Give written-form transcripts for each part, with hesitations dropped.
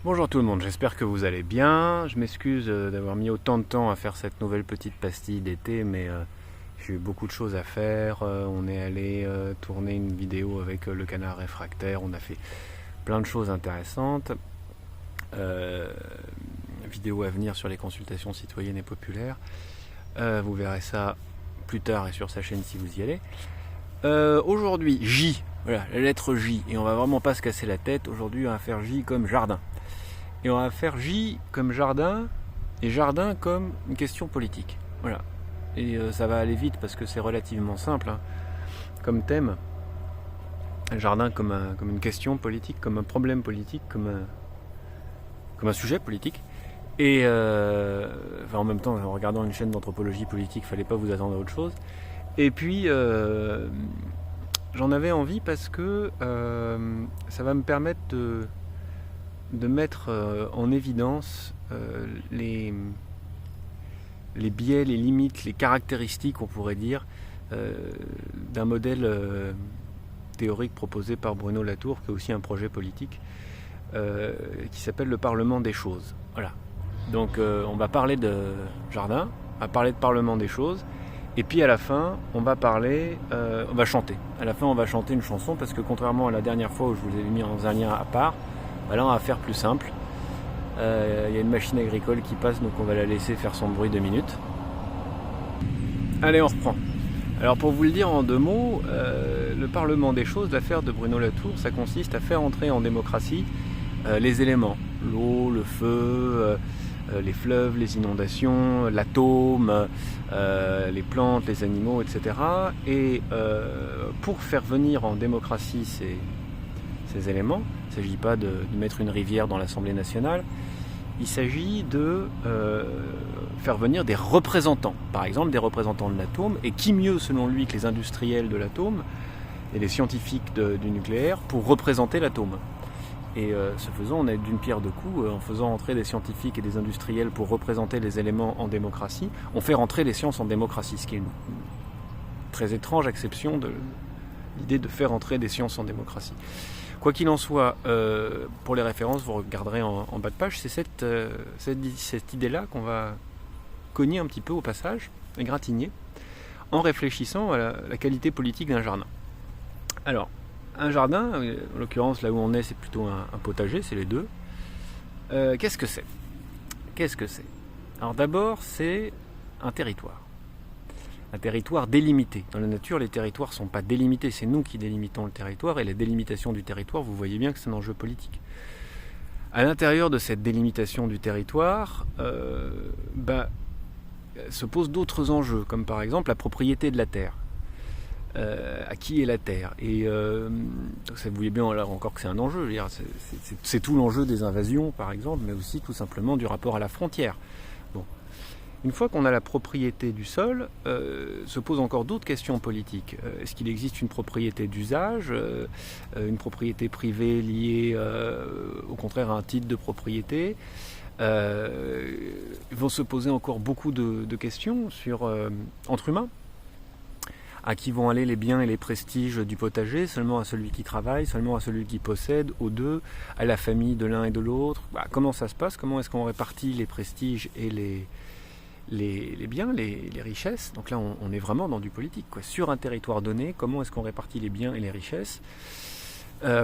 Bonjour tout le monde, j'espère que vous allez bien. Je m'excuse d'avoir mis autant de temps à faire cette nouvelle petite pastille d'été, mais j'ai eu beaucoup de choses à faire. On est allé tourner une vidéo avec le canard réfractaire, on a fait plein de choses intéressantes. Vidéo à venir sur les consultations citoyennes et populaires. Vous verrez ça plus tard et sur sa chaîne si vous y allez. Aujourd'hui, J, voilà, la lettre J, et on va vraiment pas se casser la tête. Aujourd'hui, on va faire J comme jardin. Et on va faire J comme jardin, et jardin comme une question politique. Voilà. Et ça va aller vite parce que c'est relativement simple hein, comme thème. Jardin comme une question politique, comme un problème politique, comme un sujet politique. Et en même temps, en regardant une chaîne d'anthropologie politique, il ne fallait pas vous attendre à autre chose. Et puis, j'en avais envie parce que ça va me permettre de mettre en évidence les biais, les limites, les caractéristiques, on pourrait dire, d'un modèle théorique proposé par Bruno Latour, qui est aussi un projet politique, qui s'appelle le Parlement des choses. Voilà. Donc on va parler de jardin, on va parler de Parlement des choses, et puis à la fin, on va chanter. À la fin, on va chanter une chanson, parce que contrairement à la dernière fois où je vous ai mis dans un lien à part, là on va faire plus simple. Y a une machine agricole qui passe, donc on va la laisser faire son bruit 2 minutes. Allez, on reprend. Alors pour vous le dire en 2 mots, le Parlement des choses, l'affaire de Bruno Latour, ça consiste à faire entrer en démocratie les éléments, l'eau, le feu, les fleuves, les inondations, l'atome, les plantes, les animaux, etc. Et pour faire venir en démocratie ces éléments, il ne s'agit pas de mettre une rivière dans l'Assemblée nationale, il s'agit de faire venir des représentants, par exemple des représentants de l'atome, et qui mieux selon lui que les industriels de l'atome et les scientifiques du nucléaire pour représenter l'atome. Et ce faisant, on est d'une pierre deux coups, en faisant entrer des scientifiques et des industriels pour représenter les éléments en démocratie, on fait rentrer les sciences en démocratie, ce qui est une très étrange acception de l'idée de faire entrer des sciences en démocratie. Quoi qu'il en soit, pour les références, vous regarderez en bas de page, c'est cette idée-là qu'on va cogner un petit peu au passage, égratigner, en réfléchissant à la qualité politique d'un jardin. Alors, un jardin, en l'occurrence là où on est, c'est plutôt un potager, c'est les deux. Qu'est-ce que c'est ? Alors d'abord, c'est un territoire. Un territoire délimité. Dans la nature, les territoires ne sont pas délimités, c'est nous qui délimitons le territoire, et la délimitation du territoire, vous voyez bien que c'est un enjeu politique. À l'intérieur de cette délimitation du territoire, se posent d'autres enjeux, comme par exemple la propriété de la terre. À qui est la terre ? Et vous voyez bien là encore que c'est un enjeu. Je veux dire, c'est tout l'enjeu des invasions, par exemple, mais aussi tout simplement du rapport à la frontière. Bon. Une fois qu'on a la propriété du sol, se posent encore d'autres questions politiques. Est-ce qu'il existe une propriété d'usage, une propriété privée liée au contraire à un titre de propriété ? Ils vont se poser encore beaucoup de questions entre humains. À qui vont aller les biens et les prestiges du potager ? Seulement à celui qui travaille, seulement à celui qui possède, aux deux, à la famille de l'un et de l'autre ? Comment ça se passe ? Comment est-ce qu'on répartit les prestiges et les biens, les richesses ? Donc là, on est vraiment dans du politique, quoi. Sur un territoire donné, comment est-ce qu'on répartit les biens et les richesses ?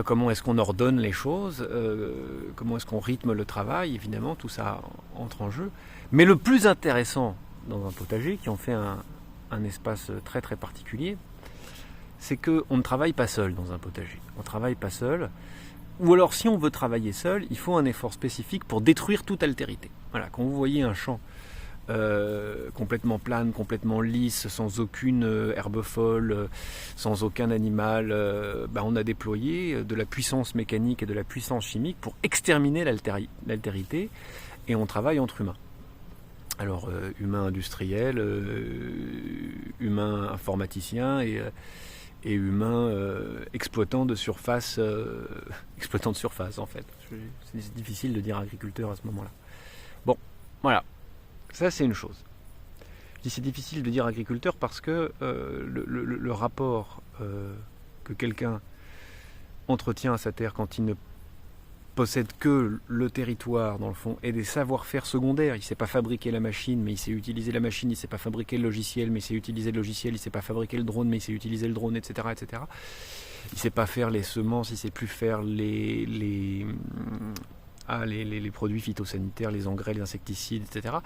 Comment est-ce qu'on ordonne les choses ? Comment est-ce qu'on rythme le travail ? Évidemment, tout ça entre en jeu. Mais le plus intéressant dans un potager, qui en fait un espace très très particulier, c'est qu'on ne travaille pas seul dans un potager. On ne travaille pas seul. Ou alors, si on veut travailler seul, il faut un effort spécifique pour détruire toute altérité. Voilà, quand vous voyez un champ complètement plane, complètement lisse, sans aucune herbe folle, sans aucun animal, on a déployé de la puissance mécanique et de la puissance chimique pour exterminer l'altérité, et on travaille entre humains. Alors, humain industriel, humain informaticien et humain exploitant de surface en fait. C'est difficile de dire agriculteur à ce moment-là. Bon, voilà. Ça, c'est une chose. Je dis c'est difficile de dire agriculteur parce que le rapport que quelqu'un entretient à sa terre quand il ne possède que le territoire, dans le fond, et des savoir-faire secondaires. Il ne sait pas fabriquer la machine, mais il sait utiliser la machine. Il ne sait pas fabriquer le logiciel, mais il sait utiliser le logiciel. Il ne sait pas fabriquer le drone, mais il sait utiliser le drone, etc., etc. Il ne sait pas faire les semences, il ne sait plus faire les produits phytosanitaires, les engrais, les insecticides, etc.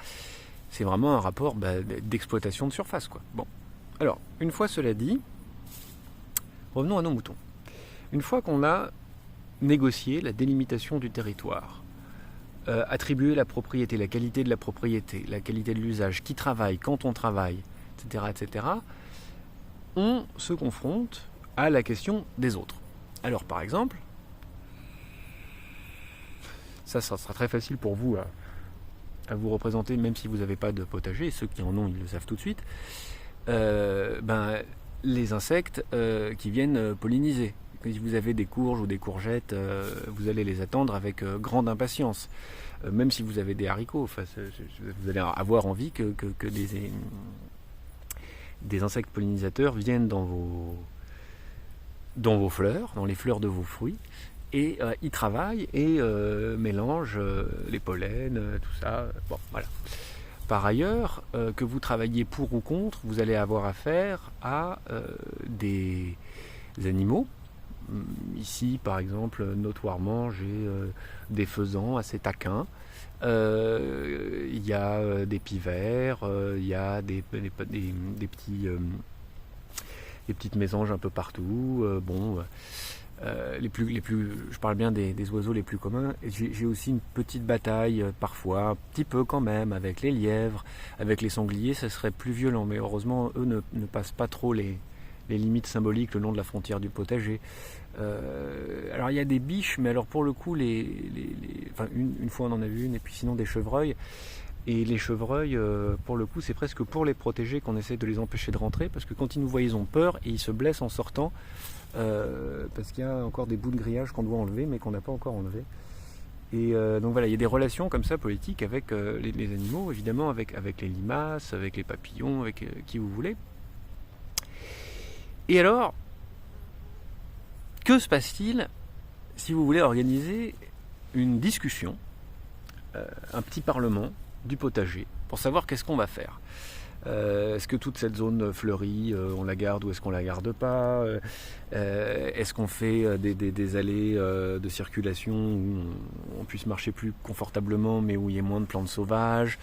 C'est vraiment un rapport d'exploitation de surface, quoi. Bon. Alors, une fois cela dit, revenons à nos moutons. Une fois qu'on a négocié la délimitation du territoire, attribuer la propriété, la qualité de la propriété, la qualité de l'usage, qui travaille, quand on travaille, etc., etc., on se confronte à la question des autres. Alors par exemple, ça sera très facile pour vous à vous représenter, même si vous n'avez pas de potager, ceux qui en ont, ils le savent tout de suite, les insectes qui viennent polliniser. Si vous avez des courges ou des courgettes, vous allez les attendre avec grande impatience. Même si vous avez des haricots, vous allez avoir envie que des insectes pollinisateurs viennent dans vos fleurs, dans les fleurs de vos fruits, et ils travaillent et mélangent les pollens, tout ça. Bon, voilà. Par ailleurs, que vous travailliez pour ou contre, vous allez avoir affaire à des animaux. Ici, par exemple, notoirement, j'ai des faisans assez taquins. Il y a des pivers, il y a des petites mésanges un peu partout. Je parle bien des oiseaux les plus communs. Et j'ai aussi une petite bataille, parfois, un petit peu quand même, avec les lièvres, avec les sangliers. Ça serait plus violent, mais heureusement, eux ne passent pas trop les limites symboliques le long de la frontière du potager. Alors il y a des biches, mais alors pour le coup, une fois on en a vu une, et puis sinon des chevreuils. Et les chevreuils, pour le coup, c'est presque pour les protéger qu'on essaie de les empêcher de rentrer, parce que quand ils nous voient, ils ont peur et ils se blessent en sortant, parce qu'il y a encore des bouts de grillage qu'on doit enlever, mais qu'on n'a pas encore enlevé. Et donc voilà, il y a des relations comme ça politiques avec les animaux, évidemment, avec les limaces, avec les papillons, avec qui vous voulez. Et alors, que se passe-t-il si vous voulez organiser une discussion, un petit parlement du potager, pour savoir qu'est-ce qu'on va faire? Est-ce que toute cette zone fleurie, on la garde ou est-ce qu'on la garde pas? Est-ce qu'on fait des allées de circulation où on puisse marcher plus confortablement mais où il y ait moins de plantes sauvages?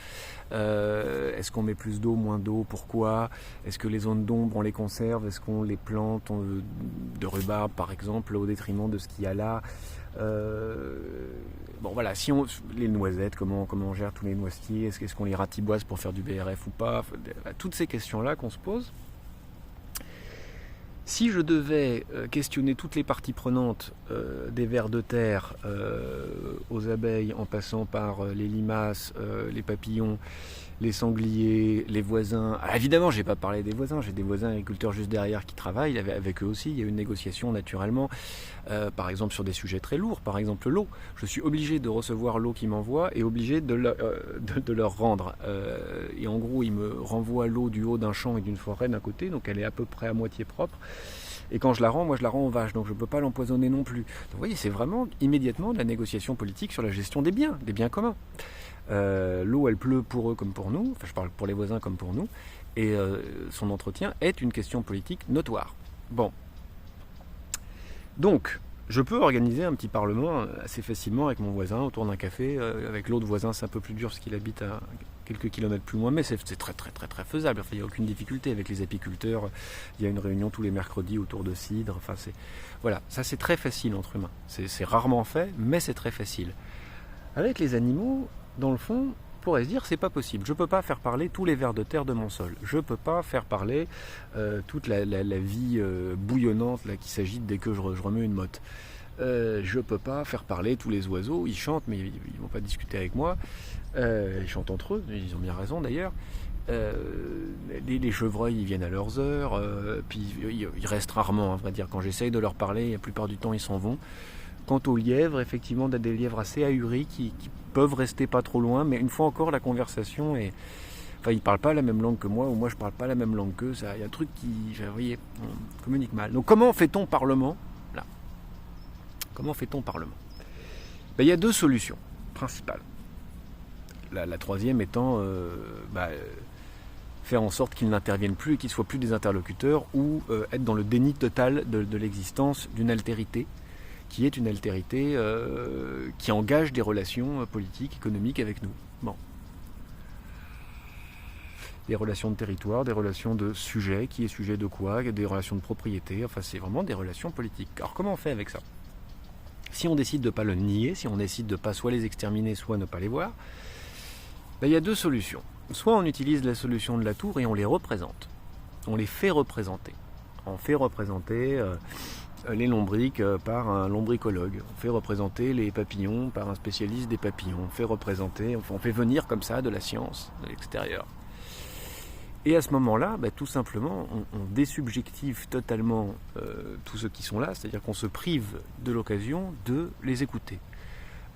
Est-ce qu'on met plus d'eau, moins d'eau? Pourquoi? Est-ce que les zones d'ombre, on les conserve? Est-ce qu'on les plante de rhubarbe par exemple au détriment de ce qu'il y a là? Bon voilà, les noisettes, comment on gère tous les noisetiers, est-ce qu'on les ratiboise pour faire du BRF ou pas, toutes ces questions-là qu'on se pose. Si je devais questionner toutes les parties prenantes des vers de terre aux abeilles, en passant par les limaces, les papillons, les sangliers, les voisins. Alors évidemment, je n'ai pas parlé des voisins, j'ai des voisins agriculteurs juste derrière qui travaillent, avec eux aussi, il y a une négociation naturellement, par exemple sur des sujets très lourds, par exemple l'eau. Je suis obligé de recevoir l'eau qu'ils m'envoient et obligé de leur rendre. Et en gros, ils me renvoient l'eau du haut d'un champ et d'une forêt d'un côté, donc elle est à peu près à moitié propre. Et quand je la rends, moi je la rends aux vaches, donc je ne peux pas l'empoisonner non plus. Donc vous voyez, c'est vraiment immédiatement de la négociation politique sur la gestion des biens communs. L'eau, elle pleut pour eux comme pour nous, enfin je parle pour les voisins comme pour nous, et son entretien est une question politique notoire. Bon. Donc, je peux organiser un petit parlement assez facilement avec mon voisin autour d'un café. Avec l'autre voisin, c'est un peu plus dur parce qu'il habite à quelques kilomètres plus loin, mais c'est très très très très faisable. Enfin, il n'y a aucune difficulté avec les apiculteurs. Il y a une réunion tous les mercredis autour de cidre. Enfin, voilà, ça c'est très facile entre humains. C'est rarement fait, mais c'est très facile. Avec les animaux, dans le fond, on pourrait se dire c'est pas possible. Je peux pas faire parler tous les vers de terre de mon sol. Je peux pas faire parler toute la vie bouillonnante là, qui s'agite dès que je remets une motte. Je peux pas faire parler tous les oiseaux. Ils chantent, mais ils vont pas discuter avec moi. Ils chantent entre eux. Ils ont bien raison d'ailleurs. Les chevreuils, ils viennent à leurs heures. Puis ils restent rarement, à vrai dire. Quand j'essaye de leur parler, la plupart du temps, ils s'en vont. Quant aux lièvres, effectivement, il y a des lièvres assez ahuris qui peuvent rester pas trop loin, mais une fois encore, la conversation est... Enfin, ils ne parlent pas la même langue que moi, ou moi je ne parle pas la même langue qu'eux. Il y a un truc qui... Vous voyez, on communique mal. Donc comment fait-on Parlement là? Comment fait-on Parlement? Il y a deux solutions principales. La troisième étant faire en sorte qu'ils n'interviennent plus et qu'ils ne soient plus des interlocuteurs, ou être dans le déni total de l'existence d'une altérité, qui est une altérité qui engage des relations politiques, économiques avec nous. Bon. Des relations de territoire, des relations de sujet, qui est sujet de quoi, des relations de propriété, enfin c'est vraiment des relations politiques. Alors comment on fait avec ça ? Si on décide de ne pas le nier, si on décide de ne pas soit les exterminer, soit ne pas les voir, il y a deux solutions. Soit on utilise la solution de Latour et on les représente. On les fait représenter. On fait représenter les lombrics par un lombricologue. On fait représenter les papillons par un spécialiste des papillons. On fait venir comme ça de la science de l'extérieur. Et à ce moment-là, tout simplement, on désubjective totalement tous ceux qui sont là, c'est-à-dire qu'on se prive de l'occasion de les écouter.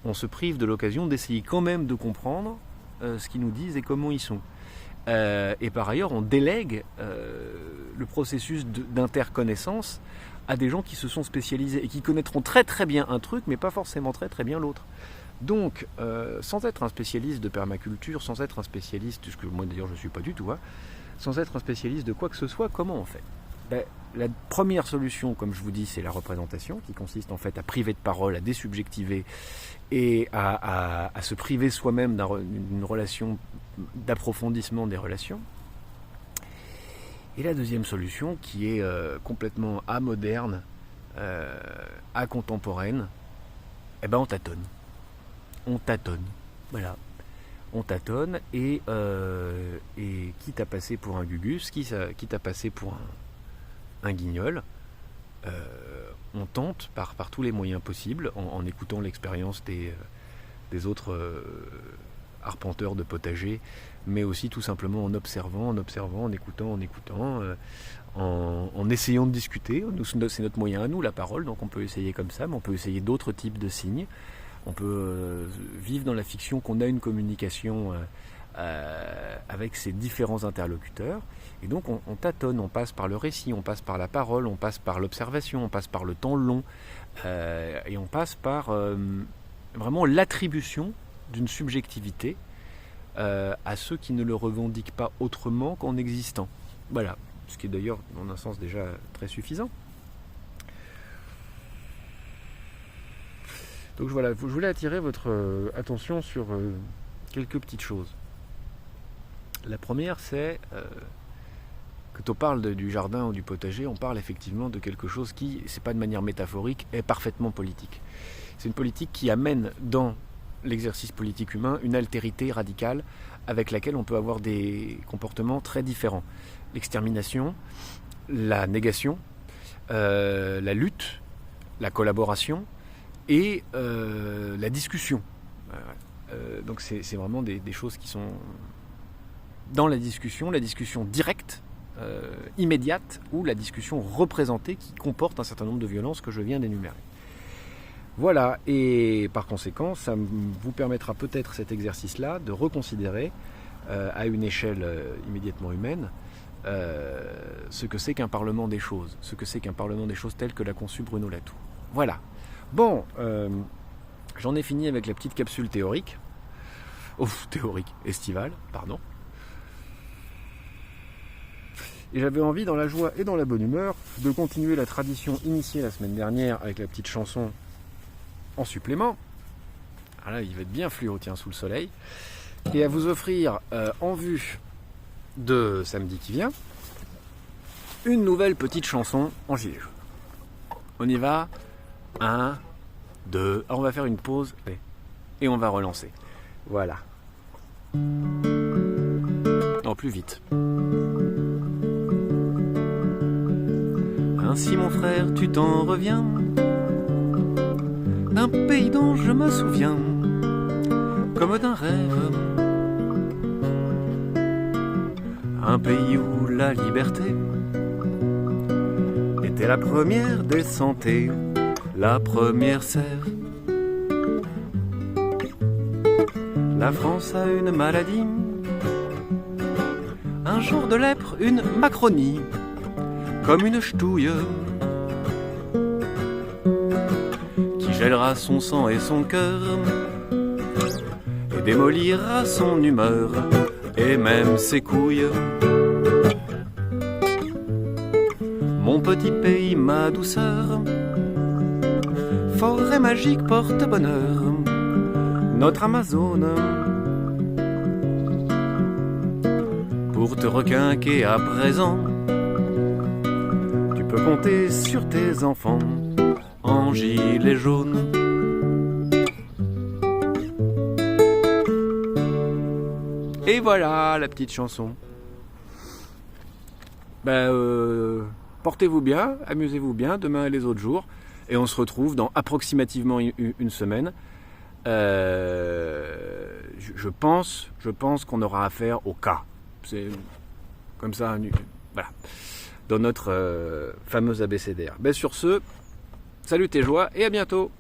On se prive de l'occasion d'essayer quand même de comprendre ce qu'ils nous disent et comment ils sont. Et par ailleurs, on délègue le processus d'interconnaissance à des gens qui se sont spécialisés et qui connaîtront très très bien un truc, mais pas forcément très très bien l'autre. Donc, sans être un spécialiste de permaculture, sans être un spécialiste, ce que moi d'ailleurs je ne suis pas du tout, sans être un spécialiste de quoi que ce soit, comment on fait ? La première solution, comme je vous dis, c'est la représentation, qui consiste en fait à priver de parole, à désubjectiver et à se priver soi-même d'une relation, d'approfondissement des relations. Et la deuxième solution, qui est complètement amoderne, acontemporaine, on tâtonne. On tâtonne, voilà. On tâtonne et quitte à passer pour un gugus, quitte à passer pour un guignol, on tente par tous les moyens possibles, en écoutant l'expérience des autres arpenteurs de potager, mais aussi tout simplement en observant, en écoutant, en essayant de discuter. C'est notre moyen à nous, la parole, donc on peut essayer comme ça, mais on peut essayer d'autres types de signes. On peut vivre dans la fiction qu'on a une communication avec ces différents interlocuteurs. Et donc on tâtonne, on passe par le récit, on passe par la parole, on passe par l'observation, on passe par le temps long, et on passe par vraiment l'attribution d'une subjectivité à ceux qui ne le revendiquent pas autrement qu'en existant. Voilà, ce qui est d'ailleurs, dans un sens, déjà très suffisant. Donc voilà, je voulais attirer votre attention sur quelques petites choses. La première, c'est quand on parle du jardin ou du potager, on parle effectivement de quelque chose qui, c'est pas de manière métaphorique, est parfaitement politique. C'est une politique qui amène dans l'exercice politique humain une altérité radicale avec laquelle on peut avoir des comportements très différents. L'extermination, la négation, la lutte, la collaboration, et la discussion. Donc c'est vraiment des choses qui sont dans la discussion directe, immédiate, ou la discussion représentée qui comporte un certain nombre de violences que je viens d'énumérer. Voilà, et par conséquent, ça vous permettra peut-être cet exercice-là de reconsidérer à une échelle immédiatement humaine ce que c'est qu'un parlement des choses, tel que l'a conçu Bruno Latour. Voilà. Bon, j'en ai fini avec la petite capsule théorique. Estivale, pardon. Et j'avais envie, dans la joie et dans la bonne humeur, de continuer la tradition initiée la semaine dernière avec la petite chanson en supplément. Alors là, il va être bien fluo, sous le soleil. Et à vous offrir, en vue de samedi qui vient, une nouvelle petite chanson en gilet jaune. On y va. 1, 2, alors on va faire une pause et on va relancer. Voilà. Non, plus vite. Ainsi mon frère, tu t'en reviens d'un pays dont je me souviens comme d'un rêve. Un pays où la liberté était la première des santé. La première sève. La France a une maladie, un genre de lèpre, une macronie, comme une ch'touille, qui gèlera son sang et son cœur, et démolira son humeur, et même ses couilles. Mon petit pays, ma douceur, forêt magique porte-bonheur, notre Amazone. Pour te requinquer à présent, tu peux compter sur tes enfants en gilet jaune. Et voilà la petite chanson. Portez-vous bien, amusez-vous bien, demain et les autres jours. Et on se retrouve dans approximativement une semaine. Je pense qu'on aura affaire au cas. C'est comme ça, voilà, dans notre fameuse abécédaire. Sur ce, salut tes joies et à bientôt.